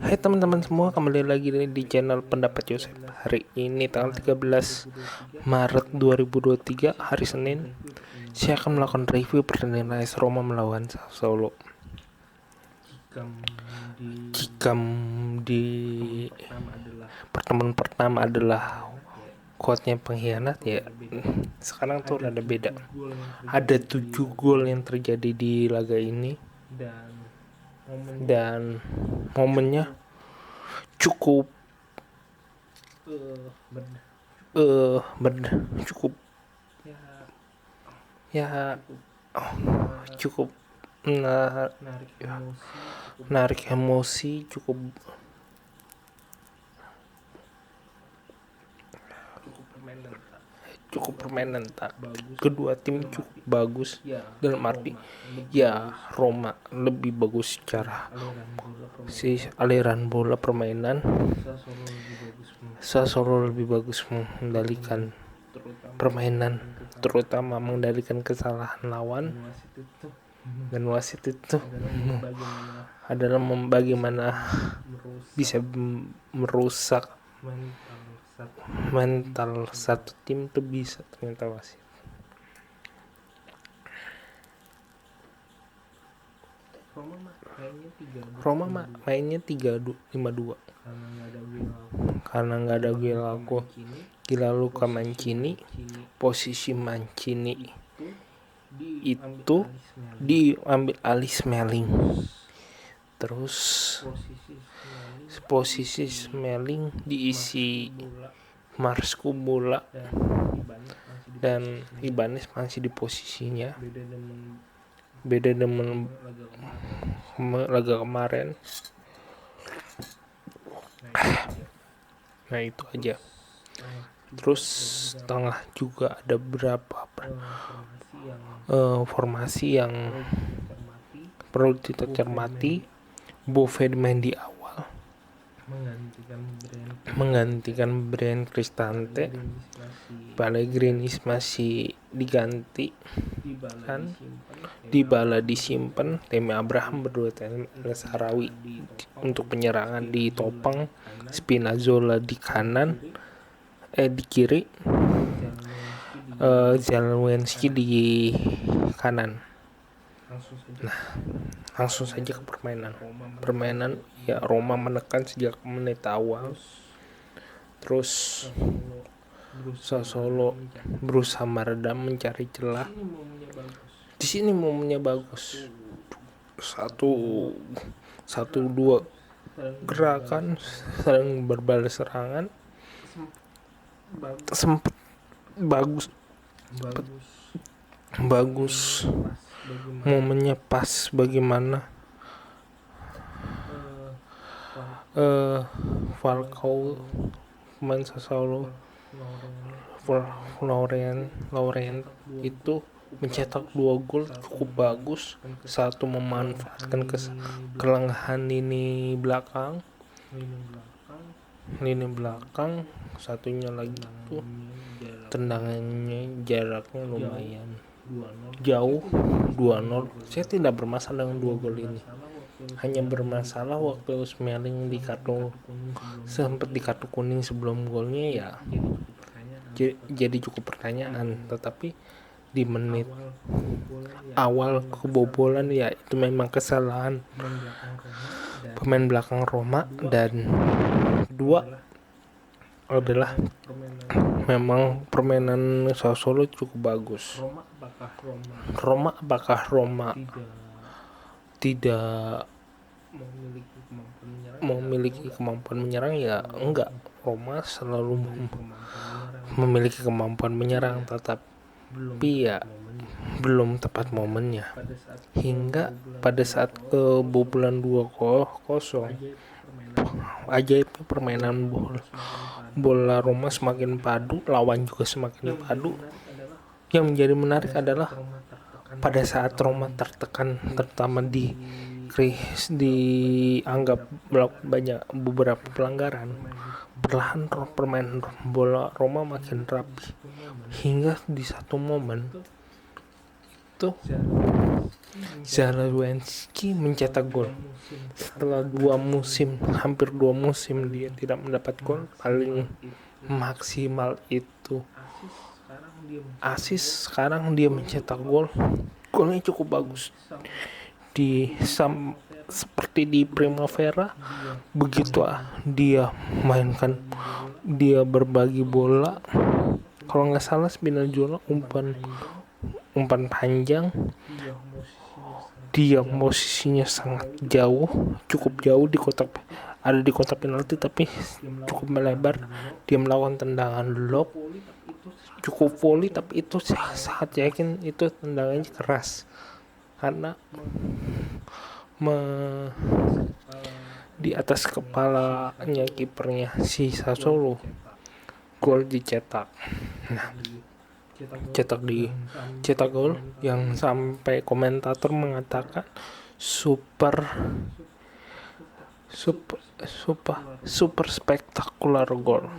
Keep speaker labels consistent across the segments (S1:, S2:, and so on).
S1: Hai teman-teman semua, kembali lagi di channel Pendapat Yosef. Hari ini tanggal 13 Maret 2023, hari Senin. Saya akan melakukan review pertandingan AS Roma melawan Sassuolo. Jika di pertemuan pertama adalah quote-nya pengkhianat, ya sekarang tuh ada beda. Ada 7 gol yang terjadi di laga ini dan momennya cukup cukup ya cukup menarik emosi, cukup permainan tak kedua tim cukup bagus, dalam arti ya Roma lebih bagus secara aliran bola permainan, Sassuolo lebih bagus mengendalikan permainan, terutama mengendalikan kesalahan lawan, dan wasit itu adalah bagaimana bisa merusak mental satu tim tuh bisa ternyata wasit. Roma mainnya 3-5-2 karena nggak ada Gila Luka Mancini. Posisi Mancini itu diambil alih Smalling, terus posisi Smalling diisi Marsku Bola dan Ibanez masih di posisinya. Beda dengan laga kemarin. Nah itu aja. Terus tengah juga ada beberapa formasi yang perlu kita cermati. Bove main di awal menggantikan Bryan Cristante. Pellegrini masih diganti kan, Dybala disimpan, Tammy Abraham berdua Sarawi untuk penyerangan ditopang, Spinazzola di kanan, di kiri, Zalewski di kanan. Nah, langsung saja ke permainan ya. Roma menekan sejak menit awal, terus Sassuolo berusaha meredam, mencari celah. Di sini momennya bagus, satu dua gerakan saling berbalas serangan, sempat bagus momennya pas. Bagaimana Falcao pemain Sassuolo, Laurent itu mencetak 2 gol cukup bagus. Satu memanfaatkan kelengahan lini belakang, satunya lagi itu tendangannya jaraknya lumayan jauh. 2-0. Saya tidak bermasalah dengan 2 gol ini, hanya bermasalah waktu Smalling sempat di kartu kuning sebelum golnya ya. Jadi cukup pertanyaan. Tetapi di menit awal kebobolan ya, itu memang kesalahan pemain belakang Roma. Dan kedua adalah memang permainan Sassuolo cukup bagus. Apakah Roma tidak memiliki kemampuan menyerang? Ya enggak, Roma selalu memiliki kemampuan menyerang, tetapi ya belum tepat momennya. Hingga pada saat kebobolan 2-0, ajaib permainan bola Roma semakin padu, lawan juga semakin padu. Yang menjadi menarik adalah pada saat Roma tertekan, terutama dianggap banyak beberapa pelanggaran, perlahan permainan bola Roma makin rapi, hingga di satu momen itu Zalewski mencetak gol setelah hampir 2 musim dia tidak mendapat gol. Paling maksimal itu asis, sekarang dia mencetak gol. Golnya cukup bagus seperti di Primavera. Begitu dia mainkan, dia berbagi bola, kalau nggak salah Spinazzola umpan panjang, dia posisinya sangat jauh, cukup jauh ada di kotak penalti, tapi cukup melebar. Dia melakukan tendangan lob cukup volley, tapi itu sangat yakin itu tendangannya keras karena di atas kepalanya kipernya si Sassuolo. Gol dicetak. Nah, cetak gol yang sampai komentator mengatakan super spektakular gol.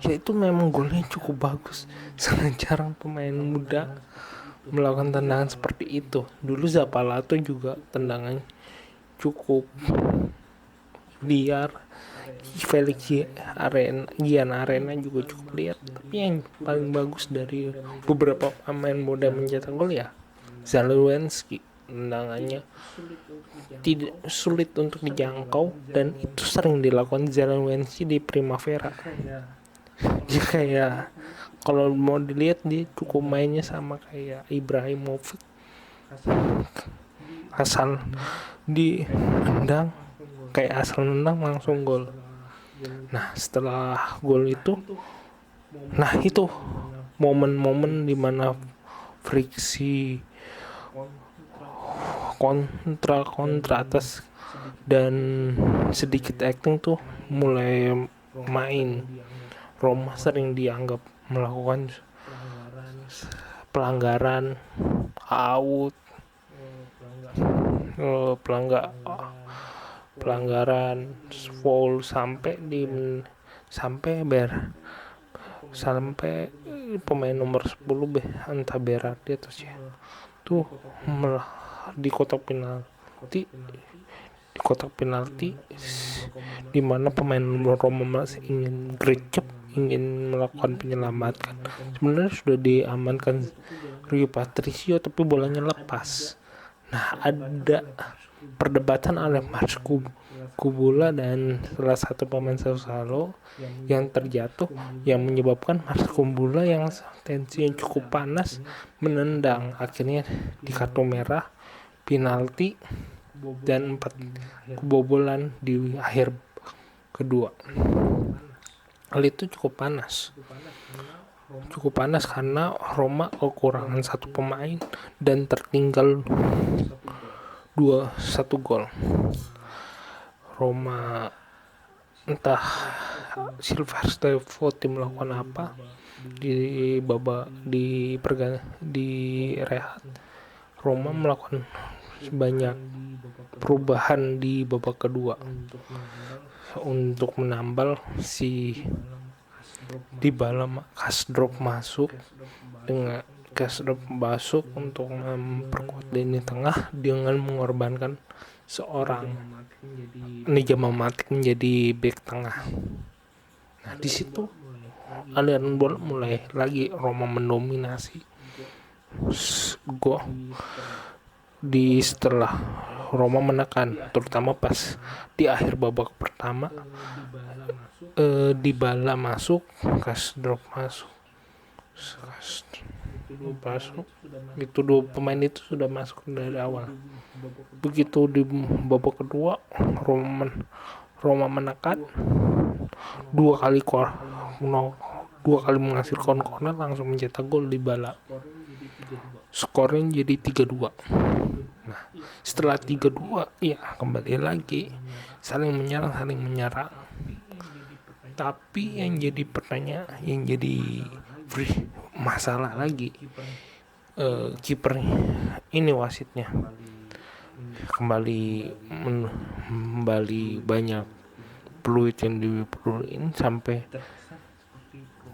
S1: Ya itu memang golnya cukup bagus. Sangat jarang pemain muda melakukan tendangan seperti itu. Dulu Zapalato juga tendangannya cukup liar. Felix Gian Arena juga cukup liar. Tapi yang paling bagus dari beberapa pemain muda mencetak gol ya Zalewski. Tendangannya tidak sulit untuk dijangkau, dan itu sering dilakukan Zalewski di Primavera. Jika ya kalau mau dilihat, dia cukup mainnya sama kayak Ibrahimovic, asal nendang langsung gol. Nah, setelah gol itu, momen-momen dimana friksi kontra atas dan sedikit acting tuh mulai main. Roma sering dianggap melakukan pelanggaran, out, pelanggaran foul sampai pemain nomor 10 entah Berardi atau siapa tuh di kotak penalti di mana pemain Roma masih ingin gercep, ingin melakukan penyelamatan. Sebenarnya sudah diamankan Rui Patricio, tapi bolanya lepas. Nah, ada perdebatan oleh Mas Kubula dan salah satu pemain Sassuolo yang terjatuh, yang menyebabkan Mas Kubula yang tensinya cukup panas menendang. Akhirnya di kartu merah, penalti, dan 4 kebobolan di akhir kedua. Hal itu cukup panas karena Roma kekurangan 1 pemain dan tertinggal 1 gol. Roma entah Silvestre Totti melakukan apa di rehat. Roma melakukan banyak perubahan di babak kedua untuk menambal si Dybala Kasdrop masuk untuk memperkuat lini tengah dengan mengorbankan seorang Nigel Matic menjadi bek tengah. Nah, di situ aliran bola mulai lagi Roma mendominasi setelah Roma menekan, terutama pas di akhir babak pertama. Dybala masuk, Kasdrop masuk. Itu 2 pemain itu sudah masuk dari awal. Begitu di babak kedua, Roma menekan 2 kali menghasilkan corner, langsung mencetak gol Dybala. Skornya jadi 3-2. Nah, setelah 3-2 ya kembali lagi saling menyerang. Tapi yang jadi pertanyaan, yang jadi masalah lagi, kipernya ini, wasitnya kembali banyak peluit yang dipeluin sampai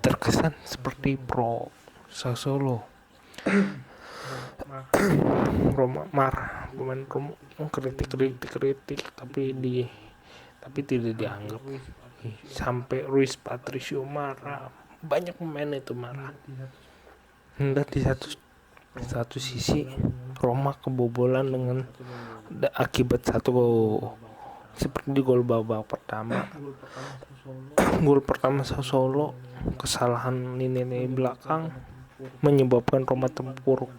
S1: terkesan seperti pro Sassuolo. Roma marah, pemain Roma kritik tapi tidak dianggap. Sampai Ruiz Patricio marah, banyak pemain itu marah. Dan di satu sisi Roma kebobolan dengan akibat seperti di gol babak pertama. Gol pertama Sassuolo, kesalahan lini belakang menyebabkan Roma terpuruk.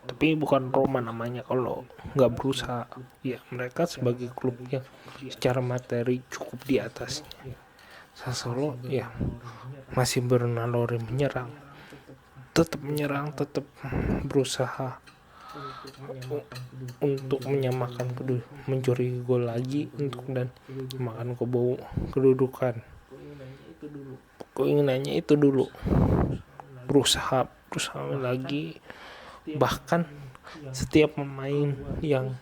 S1: Tapi bukan Roma namanya kalau nggak berusaha. Ya, mereka sebagai klub yang secara materi cukup di atasnya. Sassuolo ya masih bernaluri menyerang, tetap berusaha untuk menyamakan mencuri gol lagi dan makan kedudukan. Keinginannya itu dulu, berusaha lagi. Bahkan setiap pemain yang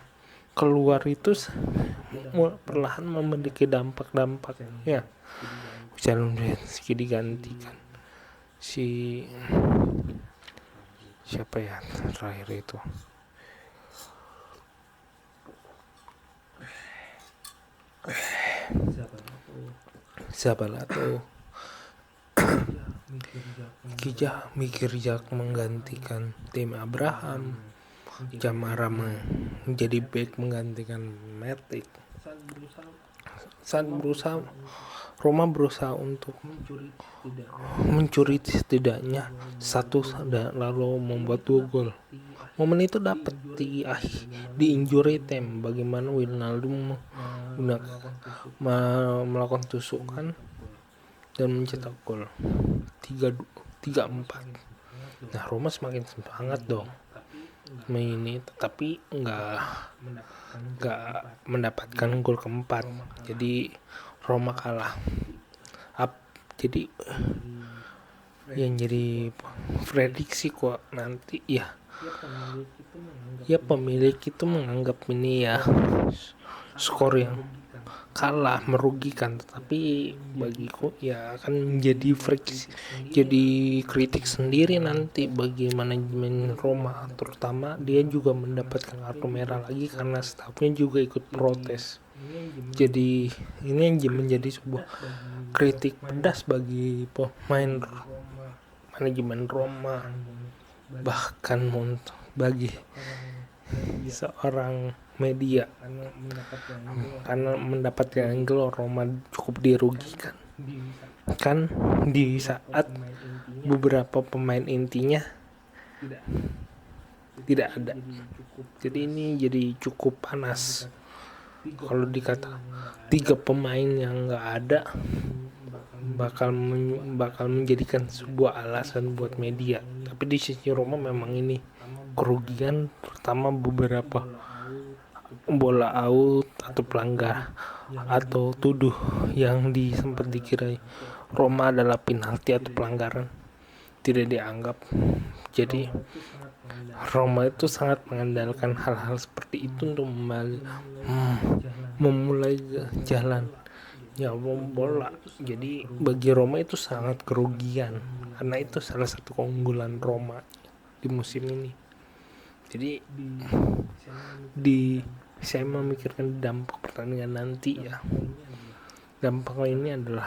S1: keluar itu perlahan memiliki dampak ya. Zelensky digantikan, siapa ya terakhir itu, Zabalato. Mikir Jak menggantikan Tim Abraham, Jamara menjadi back menggantikan Matic. Saat Roma berusaha untuk mencuri setidaknya satu lalu membuat 2 gol. Momen itu dapat di injury time, bagaimana Wijnaldum melakukan tusukan dan mencetak gol 3-4. Nah, Roma semakin semangat dong main ini, tetapi nggak mendapatkan gol keempat. Jadi Roma kalah. Jadi yang jadi prediksi kok nanti ya pemilik itu menganggap ini ya skor yang kalah merugikan, tetapi bagiku ya akan jadi kritik sendiri nanti bagi manajemen Roma, terutama dia juga mendapatkan kartu merah lagi karena stafnya juga ikut protes. Jadi ini yang menjadi sebuah kritik pedas bagi pemain manajemen Roma, bahkan bagi seorang media, karena mendapatkan angle Roma cukup dirugikan kan di saat beberapa pemain intinya tidak ada. Jadi ini jadi cukup panas kalau dikata 3 pemain yang nggak ada bakal menjadikan sebuah alasan buat media. Tapi di sisi Roma memang ini kerugian, pertama beberapa bola out atau pelanggar atau tuduh yang sempat dikira Roma adalah penalti atau pelanggaran tidak dianggap. Jadi Roma itu sangat mengandalkan hal-hal seperti itu untuk memulai jalan ya bola. Jadi bagi Roma itu sangat kerugian karena itu salah satu keunggulan Roma di musim ini. Jadi saya memikirkan dampak pertandingan nanti ya. Dampak ini adalah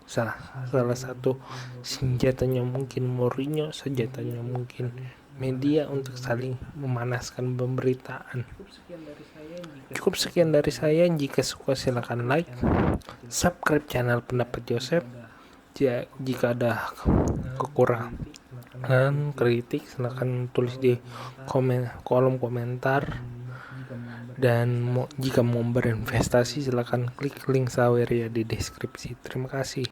S1: salah satu senjatanya mungkin Mourinho, senjatanya mungkin media untuk saling memanaskan pemberitaan. Cukup sekian dari saya. Jika suka silakan like, subscribe channel Pendapat Joseph. Jika ada kekurangan kritik silakan tulis di kolom komentar. Dan jika mau berinvestasi silakan klik link Saweria di deskripsi. Terima kasih.